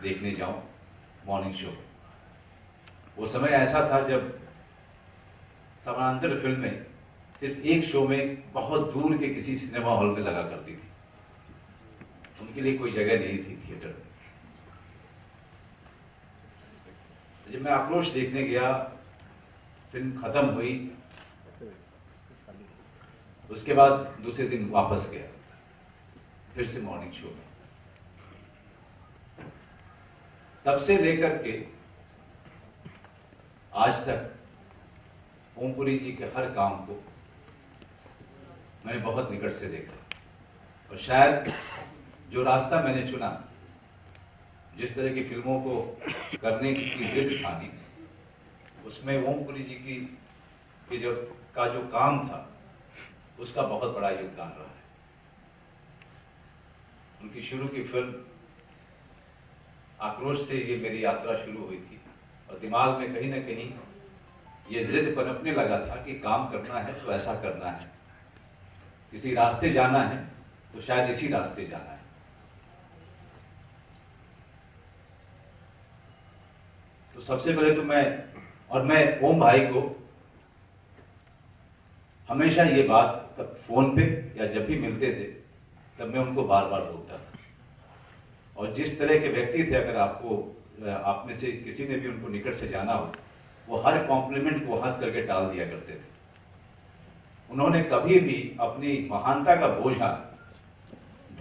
देखने जाऊं morning show. वो समय ऐसा था जब समानांतर फिल्में सिर्फ एक शो में बहुत दूर के किसी सिनेमा हॉल में लगा करती थी, उनके लिए कोई जगह नहीं थी थिएटर में। जब मैं आक्रोश देखने गया, फिल्म खत्म हुई, उसके बाद दूसरे दिन वापस गया फिर से मॉर्निंग शो में। तब से लेकर के आज तक ओमपुरी जी के हर काम को मैंने बहुत निकट से देखा, और शायद जो रास्ता मैंने चुना, जिस तरह की फिल्मों को करने की जिद ठानी, उसमें ओमपुरी जी की जो काम था उसका बहुत बड़ा योगदान रहा है। उनकी शुरू की फिल्म आक्रोश से ये मेरी यात्रा शुरू हुई थी, और दिमाग में कहीं ना कहीं ये जिद पनपने लगा था कि काम करना है तो ऐसा करना है, किसी रास्ते जाना है तो शायद इसी रास्ते जाना है। तो सबसे पहले तो मैं ओम भाई को हमेशा ये बात फोन पे या जब भी मिलते थे तब मैं उनको बार बार बोलता था। और जिस तरह के व्यक्ति थे, अगर आप में से किसी ने भी उनको निकट से जाना हो, वो हर कॉम्प्लीमेंट को हंस करके टाल दिया करते थे। उन्होंने कभी भी अपनी महानता का बोझा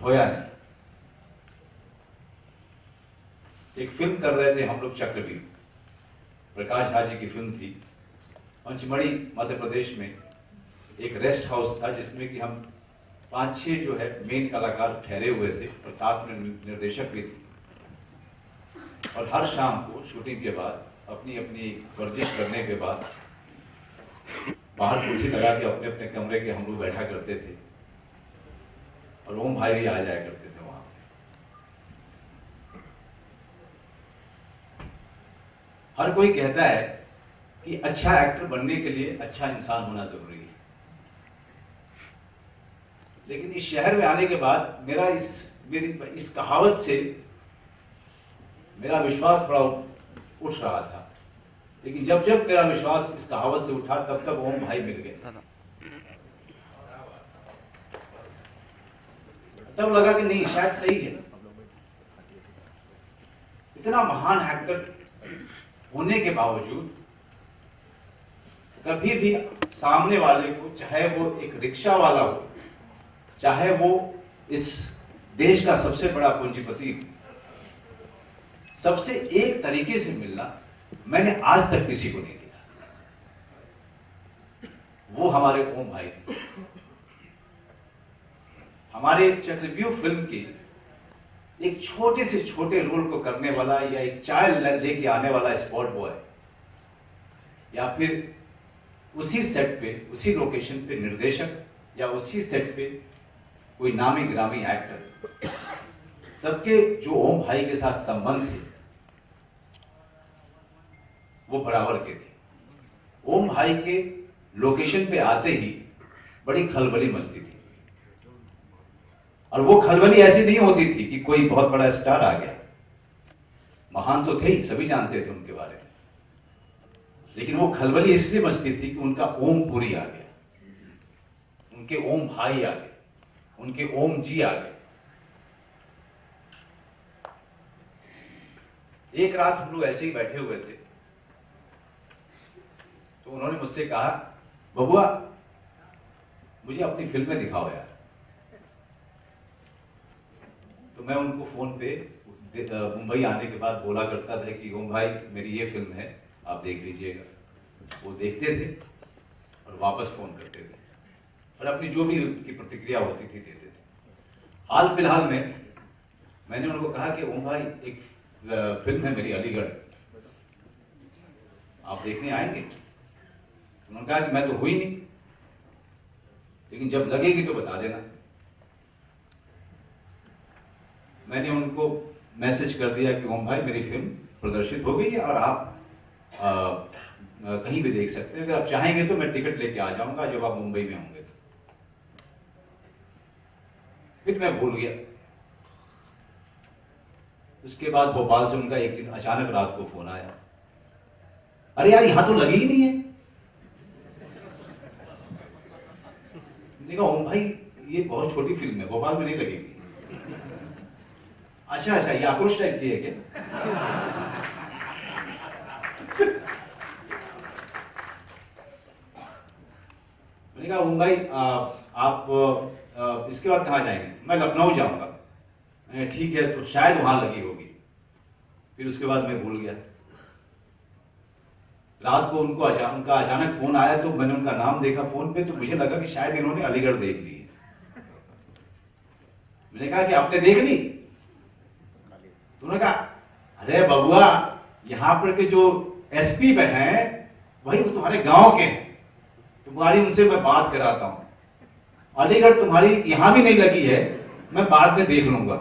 ढोया नहीं। एक फिल्म कर रहे थे हम लोग, चक्रव्यूह, प्रकाश झा जी की फिल्म थी। पंचमढ़ी मध्य प्रदेश में एक रेस्ट हाउस था जिसमें कि हम 5-6 जो है मेन कलाकार ठहरे हुए थे, और साथ में निर्देशक भी थे। और हर शाम को शूटिंग के बाद अपनी अपनी वर्जिश करने के बाद बाहर कुर्सी लगा के अपने अपने कमरे के हम लोग बैठा करते थे, और ओम भाई भी आ जाया करते थे वहां पे। हर कोई कहता है कि अच्छा एक्टर बनने के लिए अच्छा इंसान होना जरूरी है, लेकिन इस शहर में आने के बाद मेरी इस कहावत से मेरा विश्वास थोड़ा उठ रहा था। लेकिन जब जब मेरा विश्वास इस कहावत से उठा, तब तब ओम भाई मिल गए। तब लगा कि नहीं, शायद सही है। इतना महान एक्टर होने के बावजूद कभी भी सामने वाले को, चाहे वो एक रिक्शा वाला हो, चाहे वो इस देश का सबसे बड़ा पूंजीपति हो, सबसे एक तरीके से मिलना मैंने आज तक किसी को नहीं देखा। वो हमारे ओम भाई थे। हमारे चक्रव्यूह फिल्म के एक छोटे से छोटे रोल को करने वाला, या एक चाय लेके आने वाला स्पॉट बॉय, या फिर उसी सेट पे, उसी लोकेशन पे निर्देशक, या उसी सेट पे कोई नामी ग्रामी एक्टर, सबके जो ओम भाई के साथ संबंध थे वो बराबर के थे। ओम भाई के लोकेशन पे आते ही बड़ी खलबली मचती थी, और वो खलबली ऐसी नहीं होती थी कि कोई बहुत बड़ा स्टार आ गया। महान तो थे ही, सभी जानते थे उनके बारे में, लेकिन वो खलबली इसलिए मचती थी कि उनका ओम पुरी आ गया, उनके ओम भाई आ गए, उनके ओम जी आ गए। एक रात हम लोग ऐसे ही बैठे हुए थे, तो उन्होंने मुझसे कहा, बबुआ मुझे अपनी फिल्में दिखाओ यार। तो मैं उनको फोन पे मुंबई आने के बाद बोला करता था कि ओम भाई मेरी ये फिल्म है, आप देख लीजिएगा। वो देखते थे और वापस फोन करते थे, और अपनी जो भी उनकी प्रतिक्रिया होती थी देते थे। हाल फिलहाल में मैंने उनको कहा कि ओम भाई एक फिल्म है मेरी अलीगढ़, आप देखने आएंगे? उन्होंने कहा कि मैं तो हुई नहीं, लेकिन जब लगेगी तो बता देना। मैंने उनको मैसेज कर दिया कि ओम भाई मेरी फिल्म प्रदर्शित हो गई है, और आप कहीं भी देख सकते हैं। अगर आप चाहेंगे तो मैं टिकट लेके आ जाऊंगा जब आप मुंबई में होंगे तो। फिर मैं भूल गया। उसके बाद भोपाल से उनका एक दिन अचानक रात को फोन आया, अरे यार यहां तो लगी ही नहीं है। मैंने कहा ओम भाई ये बहुत छोटी फिल्म है, भोपाल में नहीं लगेगी। अच्छा अच्छा, ये आक्रोश टाइप की है क्या? मैंने कहा ओम भाई आप इसके बाद कहाँ जाएंगे? मैं लखनऊ जाऊंगा। ठीक है, तो शायद वहां लगी होगी। फिर उसके बाद मैं भूल गया। रात को उनका अचानक फोन आया तो मैंने उनका नाम देखा फोन पे, तो मुझे लगा कि शायद इन्होंने अलीगढ़ देख ली है। मैंने कहा कि आपने देख ली? तो उन्होंने कहा अरे बबुआ, यहाँ पर के जो एसपी पे हैं वही वो तुम्हारे गांव के हैं, तुम्हारी उनसे मैं बात कराता हूं। अलीगढ़ तुम्हारी यहां भी नहीं लगी है, मैं बाद में देख लूंगा।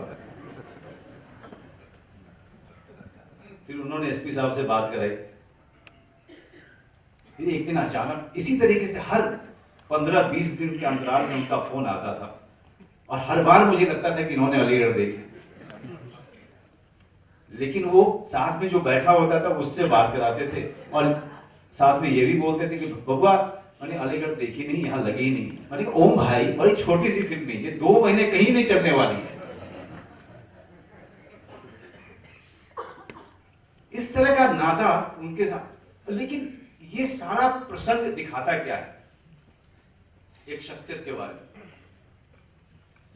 फिर उन्होंने एसपी साहब से बात कराई। फिर एक दिन अचानक इसी तरीके से हर 15-20 दिन के अंतराल में उनका फोन आता था और हर बार मुझे लगता था कि इन्होंने अलीगढ़ देख ली। लेकिन वो साथ में जो बैठा होता था उससे बात कराते थे और साथ में ये भी बोलते थे कि बबुआ मैंने अलीगढ़ देखी नहीं, यहां लगी ही नहीं। मैंने कहा ओम भाई बड़ी छोटी सी फिल्म है, ये 2 महीने कहीं नहीं चलने वाली है। इस तरह का नाता उनके साथ। लेकिन ये सारा प्रसंग दिखाता क्या है एक शख्सियत के बारे में?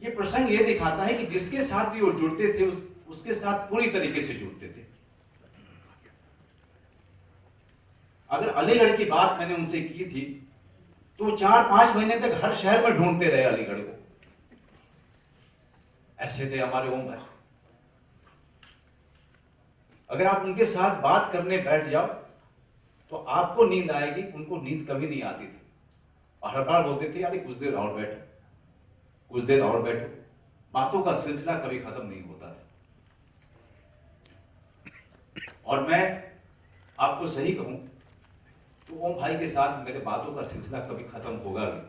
ये प्रसंग ये दिखाता है कि जिसके साथ भी वो जुड़ते थे उसके साथ पूरी तरीके से जुड़ते थे। अगर अलीगढ़ की बात मैंने उनसे की थी तो 4-5 महीने तक हर शहर में ढूंढते रहे अलीगढ़ को। ऐसे थे हमारे ओम भाई। अगर आप उनके साथ बात करने बैठ जाओ तो आपको नींद आएगी, उनको नींद कभी नहीं आती थी। और हर बार बोलते थे यार कुछ देर और बैठो, कुछ देर और बैठो। बातों का सिलसिला कभी खत्म नहीं होता था। और मैं आपको सही कहूं तो ओम भाई के साथ मेरे बातों का सिलसिला कभी खत्म होगा भी।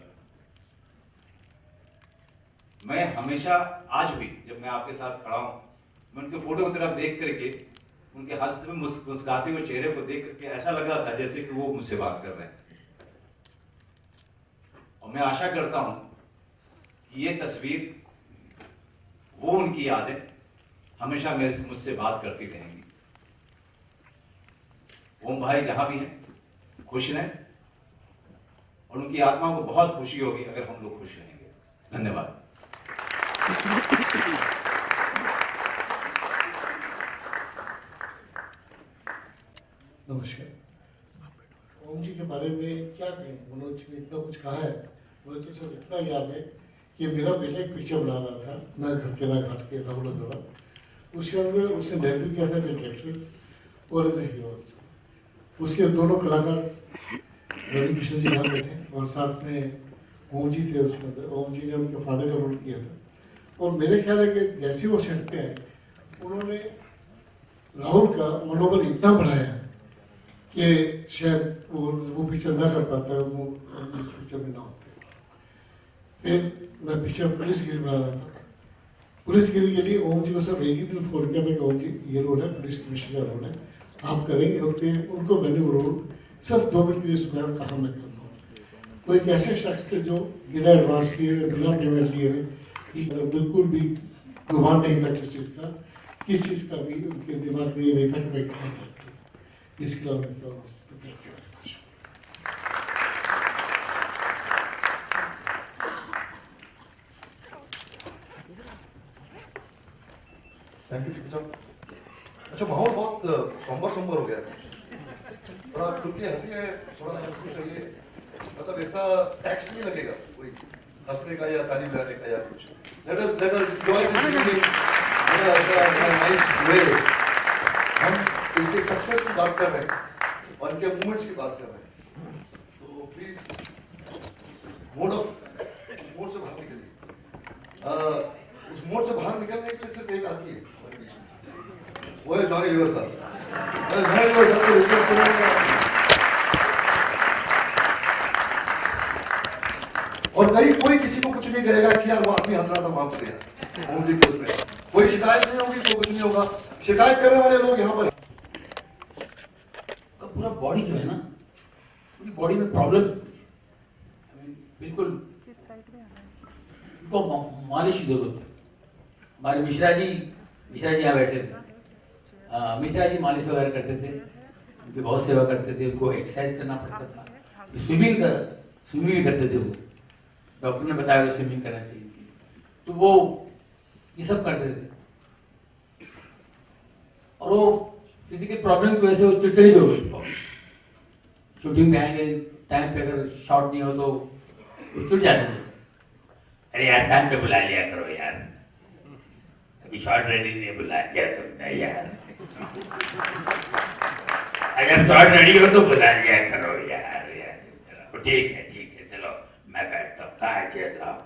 मैं हमेशा आज भी जब मैं आपके साथ खड़ा हूं, मैं उनके फोटो की तरफ देख करके उनके हंसते हुए मुस्कुराते हुए चेहरे को देख करके ऐसा लग रहा था जैसे कि वो मुझसे बात कर रहे हैं। और मैं आशा करता हूं कि ये तस्वीर, वो उनकी यादें हमेशा मुझसे बात करती रहेंगी। ओम भाई जहां भी हैं खुश रहें और उनकी आत्मा को बहुत खुशी होगी अगर हम लोग खुश रहेंगे। धन्यवाद। नमस्कार। ओम जी के बारे में क्या कहें, मनोज जी ने इतना कुछ कहा है। मुझे तो सिर्फ इतना याद है कि मेरा बेटा एक पिक्चर बना रहा था, ना घर के ना घाट के, राहुल अग्रवाल। उसके अंदर उसने डेब्यू किया था एज ए डायरेक्टर और एज ए हीरो ऑल्सो। उसके दोनों कलाकार रवि किशन जी यहाँ बैठे और साथ में ओम जी थे उसके अंदर। ओम जी ने उनके फादर का रोल किया था। और मेरे ख्याल है कि जैसे वो सेट पे आए उन्होंने राहुल का मनोबल इतना बढ़ाया कि शायद वो पिक्चर ना कर पाता, वो इस पिक्चर में ना होते। फिर मैं पिक्चर पुलिसगिरी बना रहा था। पुलिसगिरी के लिए ओम जी को सिर्फ एक ही दिन फोन किया, मैं ओम जी ये रोल है, पुलिस कमिश्नर का रोल है, आप करेंगे? उनको मैंने वो रोल सिर्फ 2 मिनट के लिए सुनाया, कहा मैं कर लूँ। वो एक ऐसे शख्स थे जो बिना एडवांस लिए हुए, बिना पेमेंट लिए हुए, बिल्कुल भी गुमान नहीं था किस चीज़ का भी उनके दिमाग में ये नहीं था कि मैं क्या करता। इसके अलावा मैं क्या बोल सकता हूँ। Thank you very much. Thank you साहब। अच्छा, माहौल बहुत सोमबर हो गया है, थोड़ा खुल के हंसिए, थोड़ा खुश रहिए। मतलब ऐसा टैक्स नहीं लगेगा कोई हंसने का या ताली बजाने का या कुछ। Let us enjoy this evening in a nice way. हम इसके सक्सेस की बात कर रहे हैं और इनके मूवमेंट्स की बात कर रहे हैं, तो प्लीज मोड से बाहर निकलिए। उस मोड से बाहर निकलने के लिए सिर्फ एक आदमी है हमारे बीच में, वो है जॉनी लीवर साहब। जॉनी लीवर साहब को रिक्वेस्ट करूंगा। और कोई किसी को कुछ नहीं कहेगा कि यार वो आदमी हंस रहा था वहां पर गया ओम जी के उसमें, कोई शिकायत नहीं होगी, तो कुछ नहीं होगा। शिकायत करने वाले लोग यहाँ पर का पूरा बॉडी जो है ना, पूरी बॉडी में प्रॉब्लम बिल्कुल उनको मालिश की जरूरत है। हमारे मिश्रा जी यहाँ बैठे थे, मिश्रा जी मालिश वगैरह करते थे, उनकी बहुत सेवा करते थे, उनको एक्सरसाइज करना पड़ता था, स्विमिंग भी करते थे। वो डॉक्टर ने बताया स्विमिंग करना चाहिए, तो वो ये सब करते थे। और वो फिजिकल प्रॉब्लम की वजह से वो चिड़चिड़ी भी हो गई थी। शूटिंग में आएंगे, टाइम पे अगर शॉट नहीं हो तो चिड़ जाते थे। अरे यार टाइम पे बुला लिया करो यार, अभी शॉट रेडी नहीं बुला लिया तुमने यार, अगर शॉट रेडी हो तो बुला लिया करो यार। ठीक है चलो मैं बैठता हूँ, कहाँ चल रहा हूँ।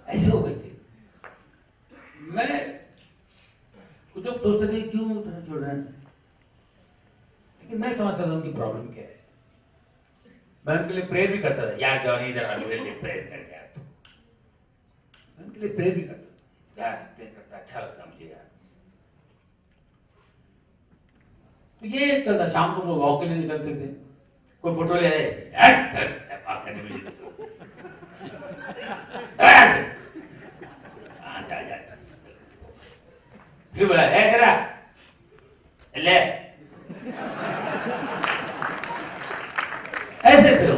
ऐसे हो गए थे। मैं कुछ लोग सोचते थे क्यों इतना छोड़ रहे हैं, लेकिन मैं समझता था उनकी प्रॉब्लम क्या है। मैं उनके लिए प्रेयर भी करता था, यार जॉनी इधर मेरे लिए प्रेयर कर यार। मैं उनके लिए प्रेयर भी करता था, यार प्रेयर करता, अच्छा लगता मुझे यार। तो ये चलता, शाम को वो वॉक के लिए निकलते थे, कोई फोटो ले आए, आ जाता, फिर बोला जरा ले, ऐसे फिर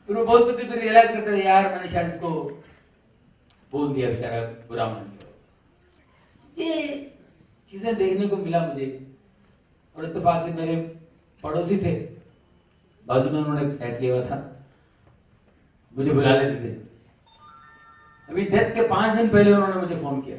वो बोलते थे, फिर रियलाइज करते थे यार मैंने शायद इसको बोल दिया, बेचारा बुरा मान गया। ये चीजें देखने को मिला मुझे। और इत्तेफाक से मेरे पड़ोसी थे, बाजू में उन्होंने फ्लैट लिया हुआ था, मुझे बुला लेते थे। अभी डेथ के 5 दिन पहले उन्होंने मुझे फोन किया,